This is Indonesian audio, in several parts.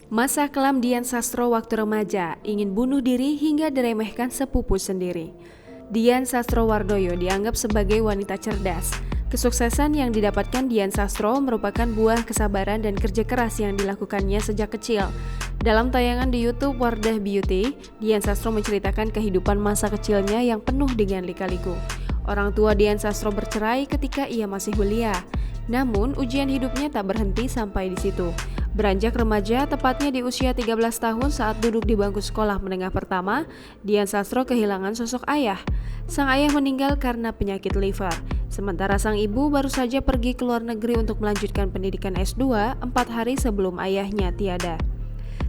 Masa kelam Dian Sastro waktu remaja, ingin bunuh diri hingga diremehkan sepupu sendiri. Dian Sastrowardoyo dianggap sebagai wanita cerdas. Kesuksesan yang didapatkan Dian Sastro merupakan buah kesabaran dan kerja keras yang dilakukannya sejak kecil. Dalam tayangan di YouTube Wardah Beauty, Dian Sastro menceritakan kehidupan masa kecilnya yang penuh dengan lika-liku. Orang tua Dian Sastro bercerai ketika ia masih belia. Namun, ujian hidupnya tak berhenti sampai di situ. Beranjak remaja, tepatnya di usia 13 tahun saat duduk di bangku sekolah menengah pertama, Dian Sastro kehilangan sosok ayah. Sang ayah meninggal karena penyakit liver. Sementara sang ibu baru saja pergi ke luar negeri untuk melanjutkan pendidikan S2 4 hari sebelum ayahnya tiada.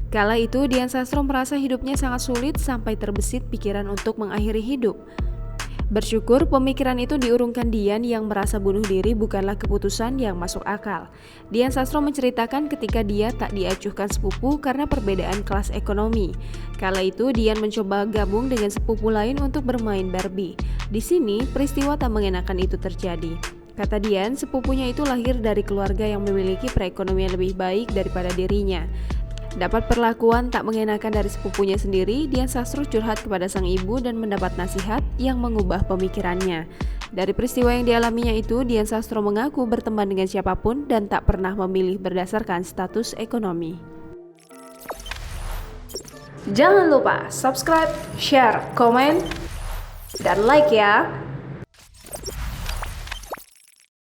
Kala itu, Dian Sastro merasa hidupnya sangat sulit sampai terbesit pikiran untuk mengakhiri hidup. Bersyukur pemikiran itu diurungkan Dian yang merasa bunuh diri bukanlah keputusan yang masuk akal. Dian Sastro menceritakan ketika dia tak diacuhkan sepupu karena perbedaan kelas ekonomi. Kala itu Dian mencoba gabung dengan sepupu lain untuk bermain Barbie. Di sini peristiwa tak mengenakan itu terjadi. Kata Dian, sepupunya itu lahir dari keluarga yang memiliki perekonomian lebih baik daripada dirinya. Dapat perlakuan tak mengenakan dari sepupunya sendiri, Dian Sastro curhat kepada sang ibu dan mendapat nasihat yang mengubah pemikirannya. Dari peristiwa yang dialaminya itu, Dian Sastro mengaku berteman dengan siapapun dan tak pernah memilih berdasarkan status ekonomi. Jangan lupa subscribe, share, komen, dan like ya!